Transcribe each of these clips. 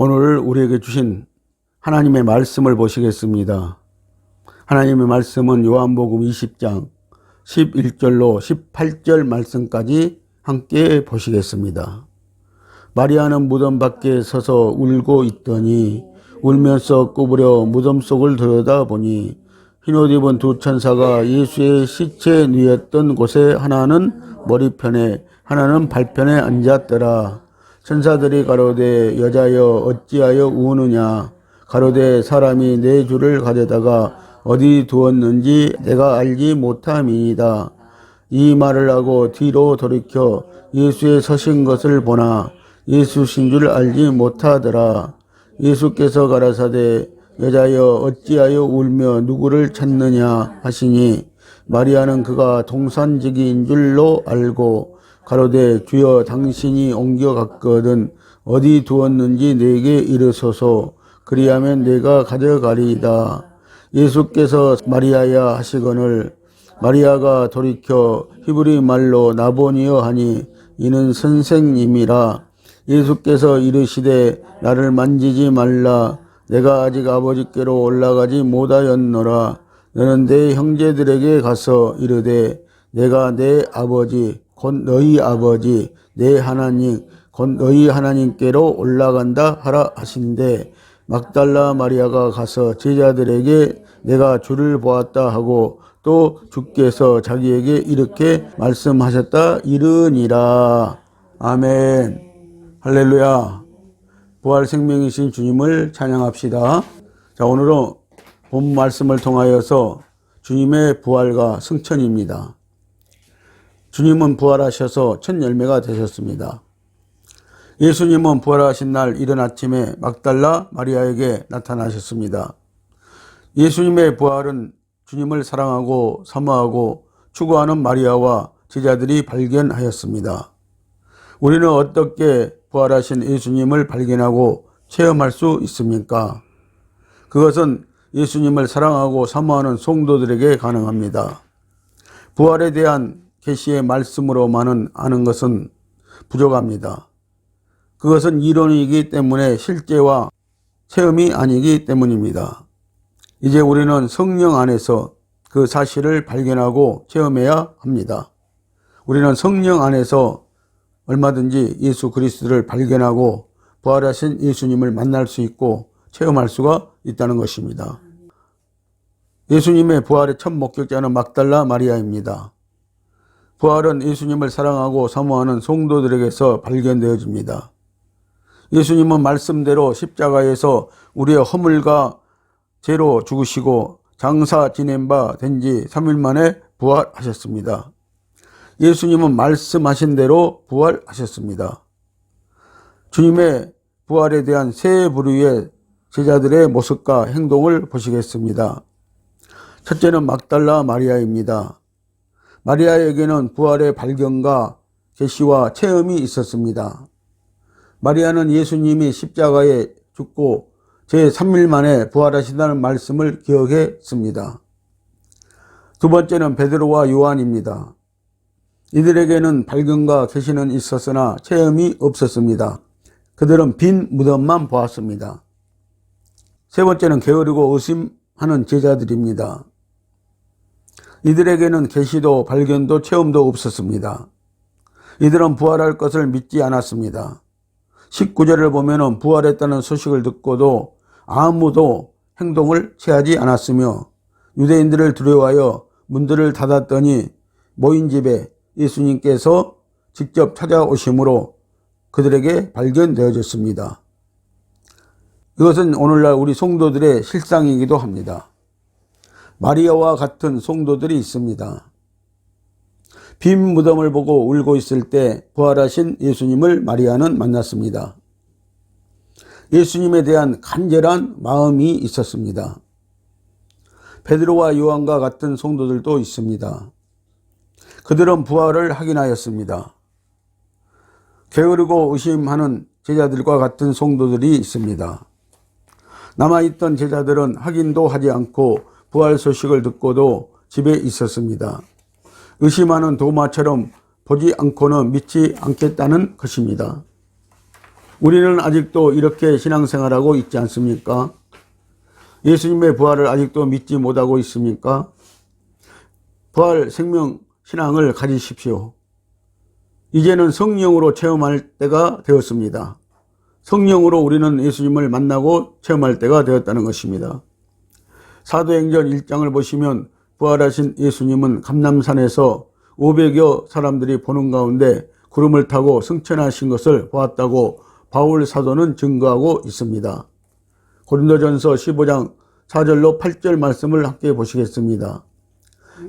오늘 우리에게 주신 하나님의 말씀을 보시겠습니다. 하나님의 말씀은 요한복음 20장 11절로 18절 말씀까지 함께 보시겠습니다. 마리아는 무덤 밖에 서서 울고 있더니 울면서 꾸부려 무덤 속을 들여다보니 흰옷 입은 두 천사가 예수의 시체 누였던 곳에 하나는 머리편에 하나는 발편에 앉았더라. 천사들이 가로되 여자여 어찌하여 우느냐. 가로되 사람이 내 주를 가져다가 어디 두었는지 내가 알지 못함이니이다. 이 말을 하고 뒤로 돌이켜 예수의 서신 것을 보나 예수신 줄 알지 못하더라. 예수께서 가라사대 여자여 어찌하여 울며 누구를 찾느냐 하시니 마리아는 그가 동산지기인 줄로 알고 가로되 주여 당신이 옮겨갔거든 어디 두었는지 내게 이르소서. 그리하면 내가 가져가리이다. 예수께서 마리아야 하시거늘 마리아가 돌이켜 히브리 말로 나보니여 하니 이는 선생님이라. 예수께서 이르시되 나를 만지지 말라. 내가 아직 아버지께로 올라가지 못하였노라. 너는 내 형제들에게 가서 이르되 내가 내 아버지 곧 너희 아버지 내 하나님 곧 너희 하나님께로 올라간다 하라 하신대. 막달라 마리아가 가서 제자들에게 내가 주를 보았다 하고 또 주께서 자기에게 이렇게 말씀하셨다 이르니라. 아멘. 할렐루야. 부활 생명이신 주님을 찬양합시다. 자, 오늘은 본 말씀을 통하여서 주님의 부활과 승천입니다. 주님은 부활하셔서 첫 열매가 되셨습니다. 예수님은 부활하신 날 이른 아침에 막달라 마리아에게 나타나셨습니다. 예수님의 부활은 주님을 사랑하고 사모하고 추구하는 마리아와 제자들이 발견하였습니다. 우리는 어떻게 부활하신 예수님을 발견하고 체험할 수 있습니까? 그것은 예수님을 사랑하고 사모하는 성도들에게 가능합니다. 부활에 대한 계시의 말씀으로만은 아는 것은 부족합니다. 그것은 이론이기 때문에 실제와 체험이 아니기 때문입니다. 이제 우리는 성령 안에서 그 사실을 발견하고 체험해야 합니다. 우리는 성령 안에서 얼마든지 예수 그리스도를 발견하고 부활하신 예수님을 만날 수 있고 체험할 수가 있다는 것입니다. 예수님의 부활의 첫 목격자는 막달라 마리아입니다. 부활은 예수님을 사랑하고 사모하는 성도들에게서 발견되어집니다. 예수님은 말씀대로 십자가에서 우리의 허물과 죄로 죽으시고 장사 지낸 바 된 지 3일 만에 부활하셨습니다. 예수님은 말씀하신 대로 부활하셨습니다. 주님의 부활에 대한 세 부류의 제자들의 모습과 행동을 보시겠습니다. 첫째는 막달라 마리아입니다. 마리아에게는 부활의 발견과 계시와 체험이 있었습니다. 마리아는 예수님이 십자가에 죽고 제3일 만에 부활하신다는 말씀을 기억했습니다. 두 번째는 베드로와 요한입니다. 이들에게는 발견과 계시는 있었으나 체험이 없었습니다. 그들은 빈 무덤만 보았습니다. 세 번째는 게으르고 의심하는 제자들입니다. 이들에게는 계시도 발견도 체험도 없었습니다. 이들은 부활할 것을 믿지 않았습니다. 19절을 보면 부활했다는 소식을 듣고도 아무도 행동을 취하지 않았으며 유대인들을 두려워하여 문들을 닫았더니 모인 집에 예수님께서 직접 찾아오심으로 그들에게 발견되어졌습니다. 이것은 오늘날 우리 성도들의 실상이기도 합니다. 마리아와 같은 성도들이 있습니다. 빈 무덤을 보고 울고 있을 때 부활하신 예수님을 마리아는 만났습니다. 예수님에 대한 간절한 마음이 있었습니다. 베드로와 요한과 같은 성도들도 있습니다. 그들은 부활을 확인하였습니다. 게으르고 의심하는 제자들과 같은 성도들이 있습니다. 남아있던 제자들은 확인도 하지 않고 부활 소식을 듣고도 집에 있었습니다. 의심하는 도마처럼 보지 않고는 믿지 않겠다는 것입니다. 우리는 아직도 이렇게 신앙생활하고 있지 않습니까? 예수님의 부활을 아직도 믿지 못하고 있습니까? 부활 생명 신앙을 가지십시오. 이제는 성령으로 체험할 때가 되었습니다. 성령으로 우리는 예수님을 만나고 체험할 때가 되었다는 것입니다. 사도행전 1장을 보시면 부활하신 예수님은 감람산에서 500여 사람들이 보는 가운데 구름을 타고 승천하신 것을 보았다고 바울 사도는 증거하고 있습니다. 고린도전서 15장 4절로 8절 말씀을 함께 보시겠습니다.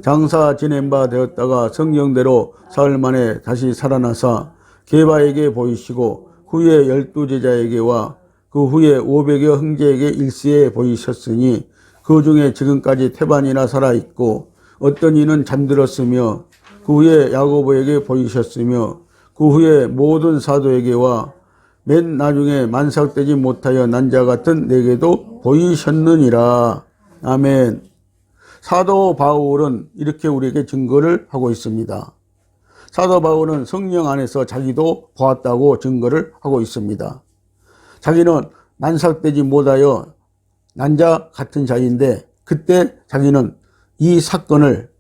장사 지낸 바 되었다가 성경대로 사흘 만에 다시 살아나사 게바에게 보이시고 후에 12제자에게와 그 후에 500여 형제에게 일시에 보이셨으니 그 중에 지금까지 태반이나 살아있고 어떤 이는 잠들었으며 그 후에 야고보에게 보이셨으며 그 후에 모든 사도에게와 맨 나중에 만삭되지 못하여 난 자 같은 내게도 보이셨느니라. 아멘. 사도 바울은 이렇게 우리에게 증거를 하고 있습니다. 사도 바울은 성령 안에서 자기도 보았다고 증거를 하고 있습니다. 자기는 만삭되지 못하여 난 자 같은 자인데 그때 자기는 이 사건을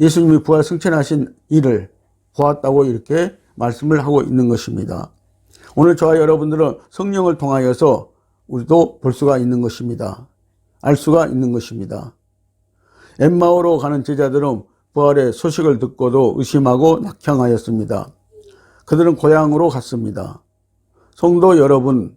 예수님이 부활 승천하신 일을 보았다고 이렇게 말씀을 하고 있는 것입니다. 오늘 저와 여러분들은 성령을 통하여서 우리도 볼 수가 있는 것입니다. 알 수가 있는 것입니다. 엠마오로 가는 제자들은 부활의 소식을 듣고도 의심하고 낙향하였습니다. 그들은 고향으로 갔습니다. 성도 여러분,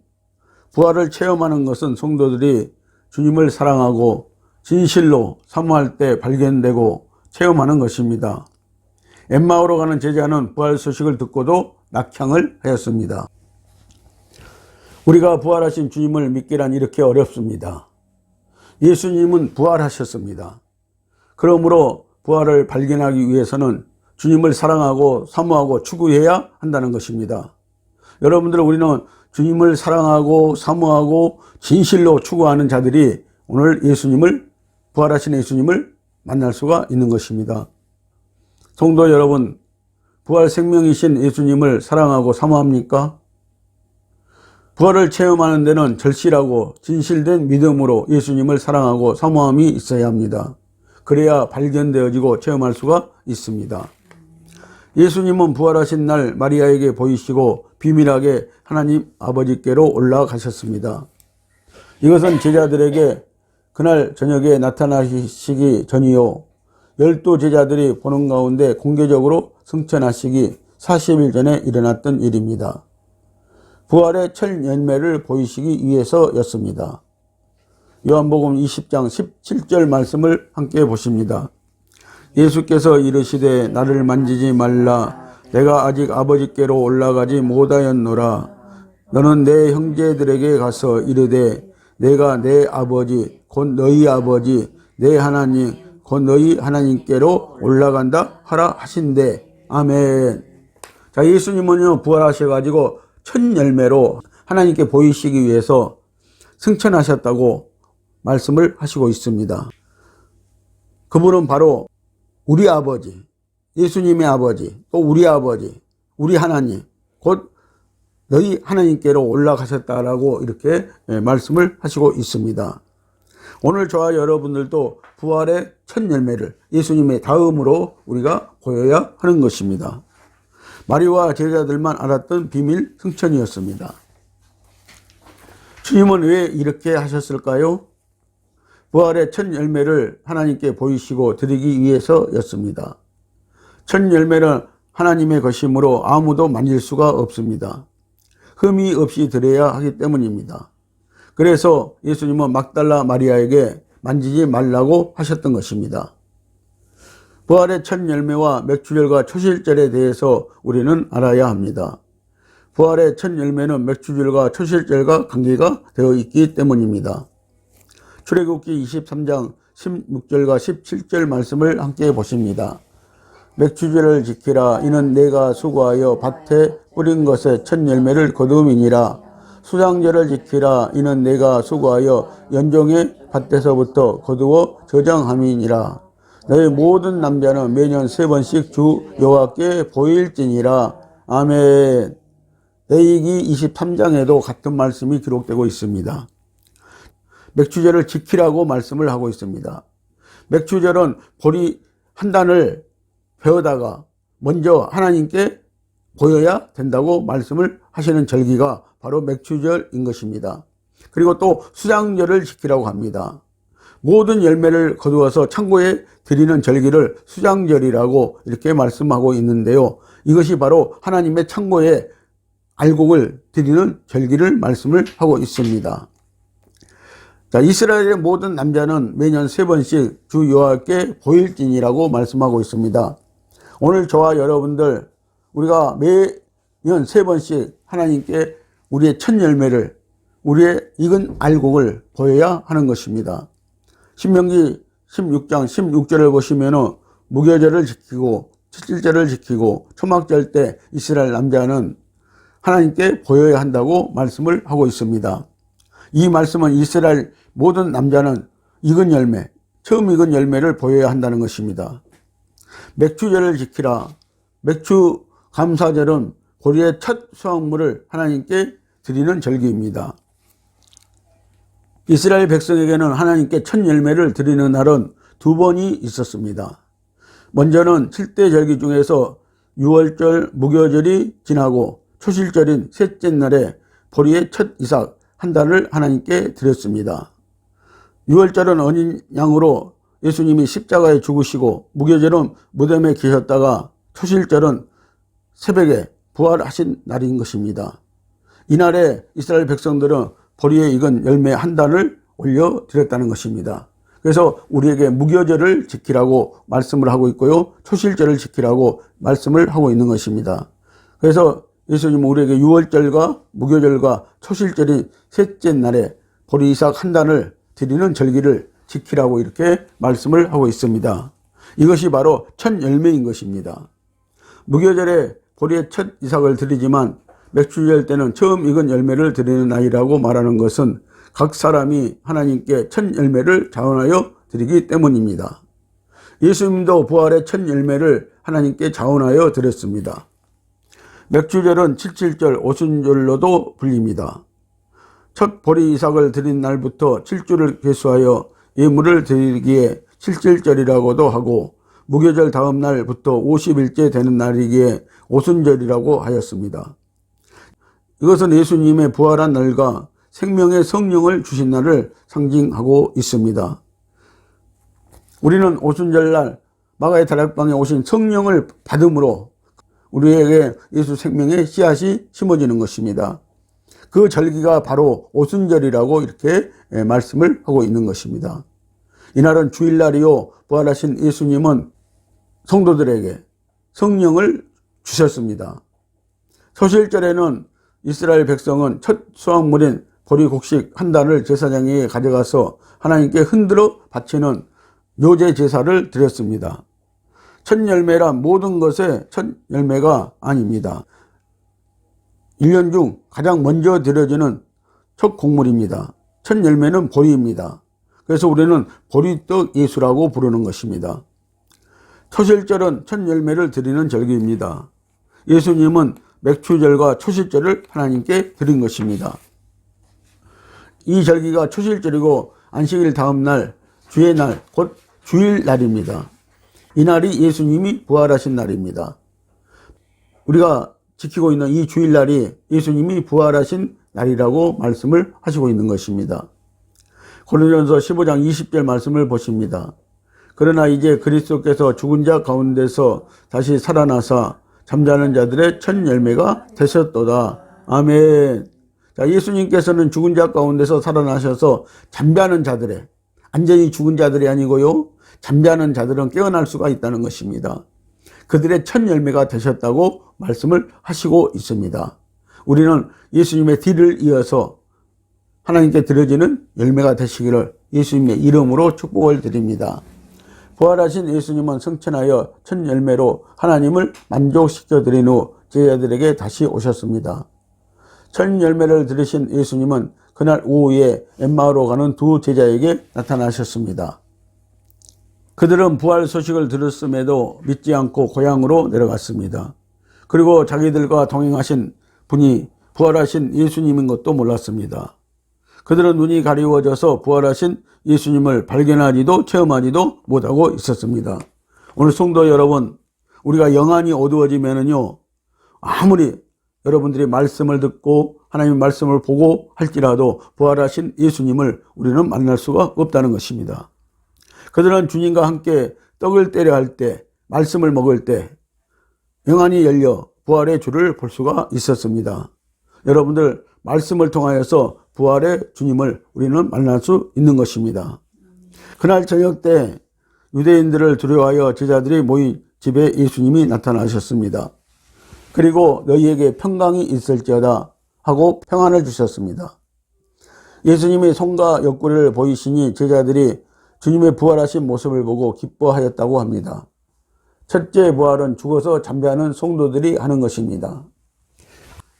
부활을 체험하는 것은 성도들이 주님을 사랑하고 진실로 사모할 때 발견되고 체험하는 것입니다. 엠마오로 가는 제자는 부활 소식을 듣고도 낙향을 하였습니다. 우리가 부활하신 주님을 믿기란 이렇게 어렵습니다. 예수님은 부활하셨습니다. 그러므로 부활을 발견하기 위해서는 주님을 사랑하고 사모하고 추구해야 한다는 것입니다. 여러분들, 우리는 주님을 사랑하고 사모하고 진실로 추구하는 자들이 오늘 예수님을, 부활하신 예수님을 만날 수가 있는 것입니다. 성도 여러분, 부활 생명이신 예수님을 사랑하고 사모합니까? 부활을 체험하는 데는 절실하고 진실된 믿음으로 예수님을 사랑하고 사모함이 있어야 합니다. 그래야 발견되어지고 체험할 수가 있습니다. 예수님은 부활하신 날 마리아에게 보이시고 비밀하게 하나님 아버지께로 올라가셨습니다. 이것은 제자들에게 그날 저녁에 나타나시기 전이요 12제자들이 보는 가운데 공개적으로 승천하시기 40일 전에 일어났던 일입니다. 부활의 첫 열매를 보이시기 위해서였습니다. 요한복음 20장 17절 말씀을 함께 보십니다. 예수께서 이르시되 나를 만지지 말라. 내가 아직 아버지께로 올라가지 못하였노라. 너는 내 형제들에게 가서 이르되 내가 내 아버지 곧 너희 아버지 내 하나님 곧 너희 하나님께로 올라간다 하라 하신대. 아멘. 자, 예수님은요 부활하셔가지고 첫 열매로 하나님께 보이시기 위해서 승천하셨다고 말씀을 하시고 있습니다. 그분은 바로 우리 아버지, 예수님의 아버지, 또 우리 아버지, 우리 하나님, 곧 너희 하나님께로 올라가셨다라고 이렇게 말씀을 하시고 있습니다. 오늘 저와 여러분들도 부활의 첫 열매를 예수님의 다음으로 우리가 보여야 하는 것입니다. 마리아와 제자들만 알았던 비밀 승천이었습니다. 주님은 왜 이렇게 하셨을까요? 부활의 첫 열매를 하나님께 보이시고 드리기 위해서였습니다. 첫 열매는 하나님의 것이므로 아무도 만질 수가 없습니다. 흠이 없이 드려야 하기 때문입니다. 그래서 예수님은 막달라 마리아에게 만지지 말라고 하셨던 것입니다. 부활의 첫 열매와 맥주절과 초실절에 대해서 우리는 알아야 합니다. 부활의 첫 열매는 맥주절과 초실절과 관계가 되어 있기 때문입니다. 출애굽기 23장 16절과 17절 말씀을 함께 보십니다. 맥주절을 지키라. 이는 내가 수고하여 밭에 뿌린 것의 첫 열매를 거두음이니라. 수장절을 지키라. 이는 내가 수고하여 연종의 밭에서부터 거두어 저장함이니라. 너희 모든 남자는 매년 3번씩 주 여호와께 보일지니라. 아멘. 레위기 23장에도 같은 말씀이 기록되고 있습니다. 맥추절을 지키라고 말씀을 하고 있습니다. 맥추절은 보리 한 단을 베어다가 먼저 하나님께 보여야 된다고 말씀을 하시는 절기가 바로 맥추절인 것입니다. 그리고 또 수장절을 지키라고 합니다. 모든 열매를 거두어서 창고에 드리는 절기를 수장절이라고 이렇게 말씀하고 있는데요. 이것이 바로 하나님의 창고에 알곡을 드리는 절기를 말씀을 하고 있습니다. 자, 이스라엘의 모든 남자는 매년 3번씩 주 여호와께 보일진이라고 말씀하고 있습니다. 오늘 저와 여러분들 우리가 매년 3번씩 하나님께 우리의 첫 열매를, 우리의 익은 알곡을 보여야 하는 것입니다. 신명기 16장 16절을 보시면 무교절을 지키고 칠칠절을 지키고 초막절 때 이스라엘 남자는 하나님께 보여야 한다고 말씀을 하고 있습니다. 이 말씀은 이스라엘 모든 남자는 익은 열매, 처음 익은 열매를 보여야 한다는 것입니다. 맥추절을 지키라. 맥추 감사절은 보리의 첫 수확물을 하나님께 드리는 절기입니다. 이스라엘 백성에게는 하나님께 첫 열매를 드리는 날은 2번이 있었습니다. 먼저는 7대 절기 중에서 6월절 무교절이 지나고 초실절인 셋째 날에 보리의 첫 이삭 한 단을 하나님께 드렸습니다. 6월절은 어린 양으로 예수님이 십자가에 죽으시고 무교절은 무덤에 계셨다가 초실절은 새벽에 부활하신 날인 것입니다. 이날에 이스라엘 백성들은 보리에 익은 열매 한 단을 올려드렸다는 것입니다. 그래서 우리에게 무교절을 지키라고 말씀을 하고 있고요. 초실절을 지키라고 말씀을 하고 있는 것입니다. 그래서 예수님은 우리에게 6월절과 무교절과 초실절인 셋째 날에 보리 이삭 한 단을 드리는 절기를 지키라고 이렇게 말씀을 하고 있습니다. 이것이 바로 첫 열매인 것입니다. 무교절에 보리의 첫 이삭을 드리지만 맥추절 때는 처음 익은 열매를 드리는 날이라고 말하는 것은 각 사람이 하나님께 첫 열매를 자원하여 드리기 때문입니다. 예수님도 부활의 첫 열매를 하나님께 자원하여 드렸습니다. 맥추절은 칠칠절, 오순절로도 불립니다. 첫 보리 이삭을 드린 날부터 7주를 계수하여 예물을 드리기에 칠칠절이라고도 하고 무교절 다음 날부터 50일째 되는 날이기에 오순절이라고 하였습니다. 이것은 예수님의 부활한 날과 생명의 성령을 주신 날을 상징하고 있습니다. 우리는 오순절날 마가의 다락방에 오신 성령을 받음으로 우리에게 예수 생명의 씨앗이 심어지는 것입니다. 그 절기가 바로 오순절이라고 이렇게 말씀을 하고 있는 것입니다. 이날은 주일날이요, 부활하신 예수님은 성도들에게 성령을 주셨습니다. 초실절에는 이스라엘 백성은 첫 수확물인 보리 곡식 한 단을 제사장에게 가져가서 하나님께 흔들어 바치는 묘제 제사를 드렸습니다. 첫 열매란 모든 것의 첫 열매가 아닙니다. 1년 중 가장 먼저 드려지는 첫 곡물입니다. 첫 열매는 보리입니다. 그래서 우리는 보리떡 예수라고 부르는 것입니다. 초실절은 첫 열매를 드리는 절기입니다. 예수님은 맥추절과 초실절을 하나님께 드린 것입니다. 이 절기가 초실절이고 안식일 다음 날, 주의 날, 곧 주일날입니다. 이 날이 예수님이 부활하신 날입니다. 우리가 지키고 있는 이 주일날이 예수님이 부활하신 날이라고 말씀을 하시고 있는 것입니다. 고린도전서 15장 20절 말씀을 보십니다. 그러나 이제 그리스도께서 죽은 자 가운데서 다시 살아나사 잠자는 자들의 첫 열매가 되셨도다. 아멘. 자, 예수님께서는 죽은 자 가운데서 살아나셔서 잠자는 자들의, 완전히 죽은 자들이 아니고요, 잠자는 자들은 깨어날 수가 있다는 것입니다. 그들의 첫 열매가 되셨다고 말씀을 하시고 있습니다. 우리는 예수님의 뒤를 이어서 하나님께 드려지는 열매가 되시기를 예수님의 이름으로 축복을 드립니다. 부활하신 예수님은 승천하여 첫 열매로 하나님을 만족시켜 드린 후 제자들에게 다시 오셨습니다. 첫 열매를 들으신 예수님은 그날 오후에 엠마오로 가는 두 제자에게 나타나셨습니다. 그들은 부활 소식을 들었음에도 믿지 않고 고향으로 내려갔습니다. 그리고 자기들과 동행하신 분이 부활하신 예수님인 것도 몰랐습니다. 그들은 눈이 가리워져서 부활하신 예수님을 발견하지도 체험하지도 못하고 있었습니다. 오늘 성도 여러분, 우리가 영안이 어두워지면은요, 아무리 여러분들이 말씀을 듣고 하나님의 말씀을 보고 할지라도 부활하신 예수님을 우리는 만날 수가 없다는 것입니다. 그들은 주님과 함께 떡을 떼려 할 때, 말씀을 먹을 때 영안이 열려 부활의 주를 볼 수가 있었습니다. 여러분들, 말씀을 통하여서 부활의 주님을 우리는 만날 수 있는 것입니다. 그날 저녁 때 유대인들을 두려워하여 제자들이 모인 집에 예수님이 나타나셨습니다. 그리고 너희에게 평강이 있을지어다 하고 평안을 주셨습니다. 예수님이 손과 옆구리를 보이시니 제자들이 주님의 부활하신 모습을 보고 기뻐하였다고 합니다. 첫째 부활은 죽어서 잠자는 성도들이 하는 것입니다.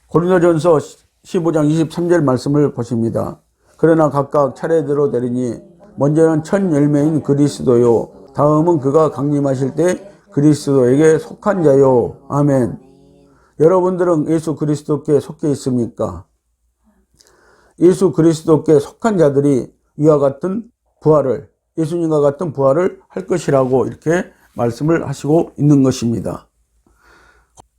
고린도전서 15장 23절 말씀을 보십니다. 그러나 각각 차례대로 되리니 먼저는 첫 열매인 그리스도요, 다음은 그가 강림하실 때 그리스도에게 속한 자요. 아멘. 여러분들은 예수 그리스도께 속해 있습니까? 예수 그리스도께 속한 자들이 이와 같은 부활을, 예수님과 같은 부활을 할 것이라고 이렇게 말씀을 하시고 있는 것입니다.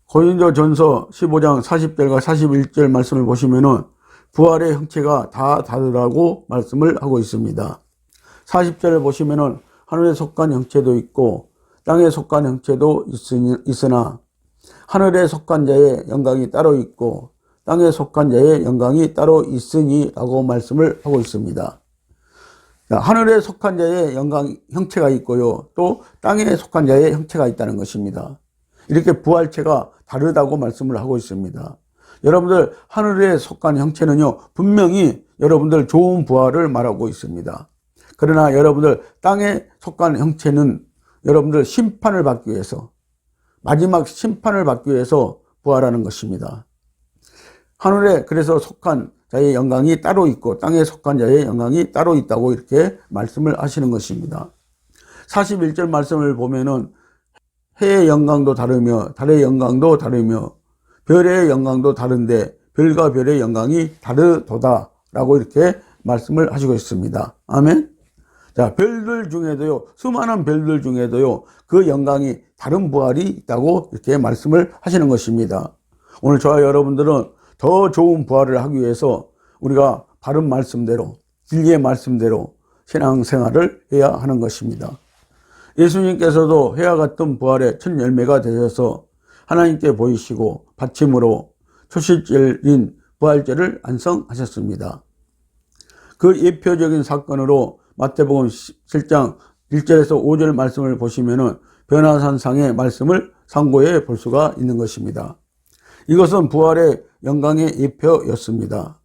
고린도전서 15장 40절과 41절 말씀을 보시면은 부활의 형체가 다 다르다고 말씀을 하고 있습니다. 40절을 보시면은 하늘에 속한 형체도 있고 땅에 속한 형체도 있으나 하늘에 속한 자의 영광이 따로 있고 땅에 속한 자의 영광이 따로 있으니 라고 말씀을 하고 있습니다. 하늘에 속한 자의 영광 형체가 있고요, 또 땅에 속한 자의 형체가 있다는 것입니다. 이렇게 부활체가 다르다고 말씀을 하고 있습니다. 여러분들, 하늘에 속한 형체는요, 분명히 여러분들 좋은 부활을 말하고 있습니다. 그러나 여러분들 땅에 속한 형체는 여러분들 심판을 받기 위해서, 마지막 심판을 받기 위해서 부활하는 것입니다. 하늘에 그래서 속한 자의 영광이 따로 있고 땅에 속한 자의 영광이 따로 있다고 이렇게 말씀을 하시는 것입니다. 41절 말씀을 보면은 해의 영광도 다르며 달의 영광도 다르며 별의 영광도 다른데 별과 별의 영광이 다르도다 라고 이렇게 말씀을 하시고 있습니다. 아멘. 자, 별들 중에도요, 수많은 별들 중에도요, 그 영광이 다른 부활이 있다고 이렇게 말씀을 하시는 것입니다. 오늘 저와 여러분들은 더 좋은 부활을 하기 위해서 우리가 바른 말씀대로, 진리의 말씀대로 신앙생활을 해야 하는 것입니다. 예수님께서도 해와 같은 부활의 첫 열매가 되셔서 하나님께 보이시고 받침으로 초실절인 부활절을 안성하셨습니다. 그 예표적인 사건으로 마태복음 7장 1절에서 5절 말씀을 보시면은 변화산상의 말씀을 상고해 볼 수가 있는 것입니다. 이것은 부활의 영광의 예표였습니다.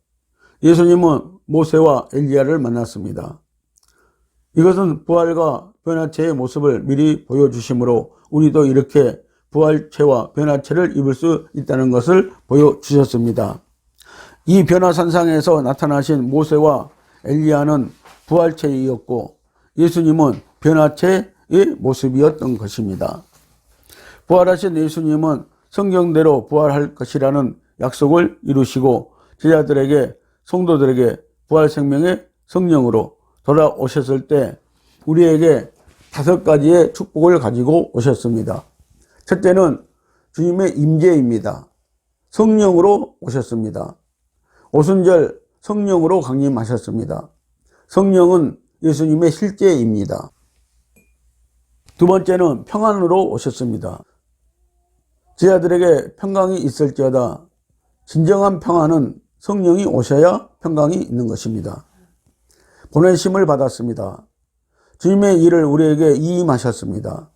예수님은 모세와 엘리야를 만났습니다. 이것은 부활과 변화체의 모습을 미리 보여주시므로 우리도 이렇게 부활체와 변화체를 입을 수 있다는 것을 보여주셨습니다. 이 변화산상에서 나타나신 모세와 엘리야는 부활체이었고 예수님은 변화체의 모습이었던 것입니다. 부활하신 예수님은 성경대로 부활할 것이라는 약속을 이루시고 제자들에게, 성도들에게 부활 생명의 성령으로 돌아오셨을 때 우리에게 5가지의 축복을 가지고 오셨습니다. 첫째는 주님의 임재입니다. 성령으로 오셨습니다. 오순절 성령으로 강림하셨습니다. 성령은 예수님의 실제입니다. 두 번째는 평안으로 오셨습니다. 제자들에게 평강이 있을지어다. 진정한 평안은 성령이 오셔야 평강이 있는 것입니다. 보내심을 받았습니다. 주님의 일을 우리에게 이임하셨습니다.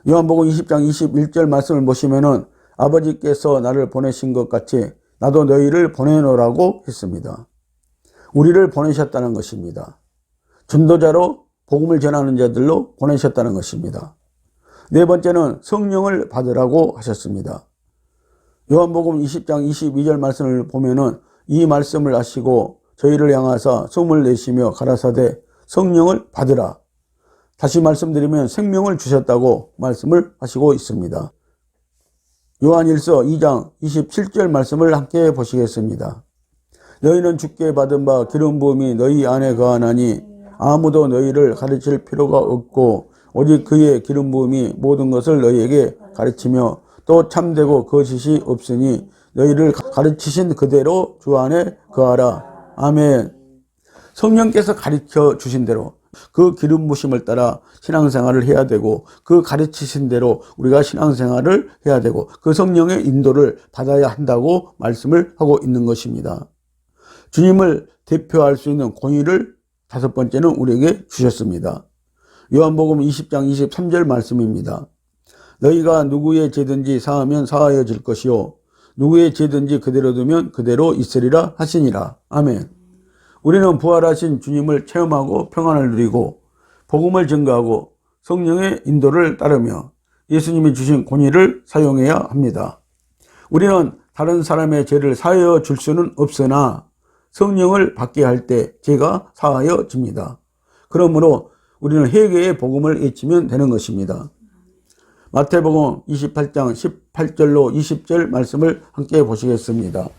요한복음 20장 21절 말씀을 보시면은 아버지께서 나를 보내신 것 같이 나도 너희를 보내노라고 했습니다. 우리를 보내셨다는 것입니다. 전도자로 복음을 전하는 자들로 보내셨다는 것입니다. 네 번째는 성령을 받으라고 하셨습니다. 요한복음 20장 22절 말씀을 보면은 이 말씀을 하시고 저희를 향하사 숨을 내쉬며 가라사대 성령을 받으라. 다시 말씀드리면 생명을 주셨다고 말씀을 하시고 있습니다. 요한일서 2장 27절 말씀을 함께 보시겠습니다. 너희는 주께 받은 바 기름 부음이 너희 안에 거하나니 아무도 너희를 가르칠 필요가 없고 오직 그의 기름 부음이 모든 것을 너희에게 가르치며 또 참되고 거짓이 없으니 너희를 가르치신 그대로 주 안에 거하라. 아멘. 성령께서 가르쳐 주신 대로 그 기름 부심을 따라 신앙생활을 해야 되고 그 가르치신 대로 우리가 신앙생활을 해야 되고 그 성령의 인도를 받아야 한다고 말씀을 하고 있는 것입니다. 주님을 대표할 수 있는 권위를 다섯 번째는 우리에게 주셨습니다. 요한복음 20장 23절 말씀입니다. 너희가 누구의 죄든지 사하면 사하여질 것이요 누구의 죄든지 그대로 두면 그대로 있으리라 하시니라. 아멘. 우리는 부활하신 주님을 체험하고 평안을 누리고 복음을 증거하고 성령의 인도를 따르며 예수님이 주신 권위를 사용해야 합니다. 우리는 다른 사람의 죄를 사하여 줄 수는 없으나 성령을 받게 할 때 죄가 사하여집니다. 그러므로 우리는 회개의 복음을 외치면 되는 것입니다. 마태복음 28장 18절로 20절 말씀을 함께 보시겠습니다.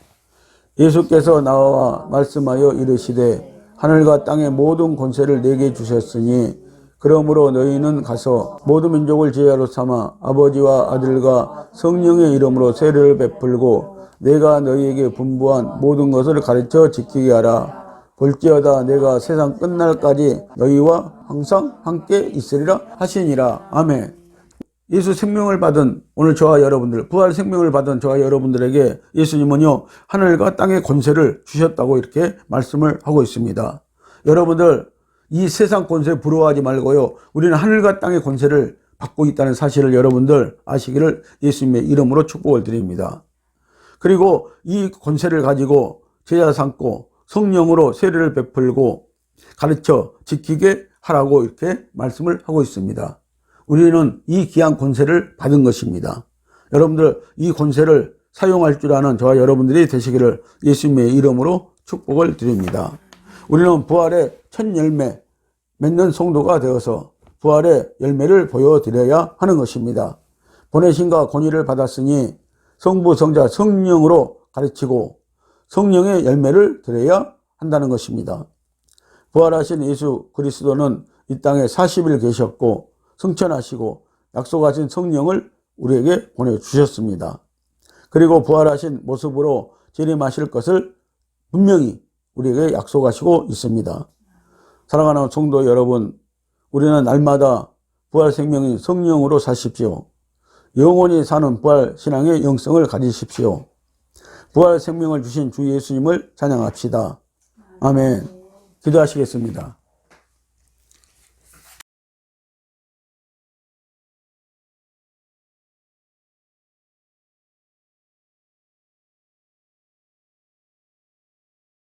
예수께서 나와 말씀하여 이르시되 하늘과 땅의 모든 권세를 내게 주셨으니 그러므로 너희는 가서 모든 민족을 제자로 삼아 아버지와 아들과 성령의 이름으로 세례를 베풀고 내가 너희에게 분부한 모든 것을 가르쳐 지키게 하라. 볼지어다 내가 세상 끝날까지 너희와 항상 함께 있으리라 하시니라. 아멘. 예수 생명을 받은 오늘 저와 여러분들, 부활 생명을 받은 저와 여러분들에게 예수님은요 하늘과 땅의 권세를 주셨다고 이렇게 말씀을 하고 있습니다. 여러분들 이 세상 권세 부러워하지 말고요, 우리는 하늘과 땅의 권세를 받고 있다는 사실을 여러분들 아시기를 예수님의 이름으로 축복을 드립니다. 그리고 이 권세를 가지고 제자 삼고 성령으로 세례를 베풀고 가르쳐 지키게 하라고 이렇게 말씀을 하고 있습니다. 우리는 이 귀한 권세를 받은 것입니다. 여러분들 이 권세를 사용할 줄 아는 저와 여러분들이 되시기를 예수님의 이름으로 축복을 드립니다. 우리는 부활의 첫 열매 맺는 성도가 되어서 부활의 열매를 보여드려야 하는 것입니다. 보내심과 권위를 받았으니 성부, 성자, 성령으로 가르치고 성령의 열매를 드려야 한다는 것입니다. 부활하신 예수 그리스도는 이 땅에 40일 계셨고 승천하시고 약속하신 성령을 우리에게 보내주셨습니다. 그리고 부활하신 모습으로 재림하실 것을 분명히 우리에게 약속하시고 있습니다. 사랑하는 성도 여러분, 우리는 날마다 부활 생명인 성령으로 사십시오. 영원히 사는 부활 신앙의 영성을 가지십시오. 부활 생명을 주신 주 예수님을 찬양합시다. 아멘. 기도하시겠습니다.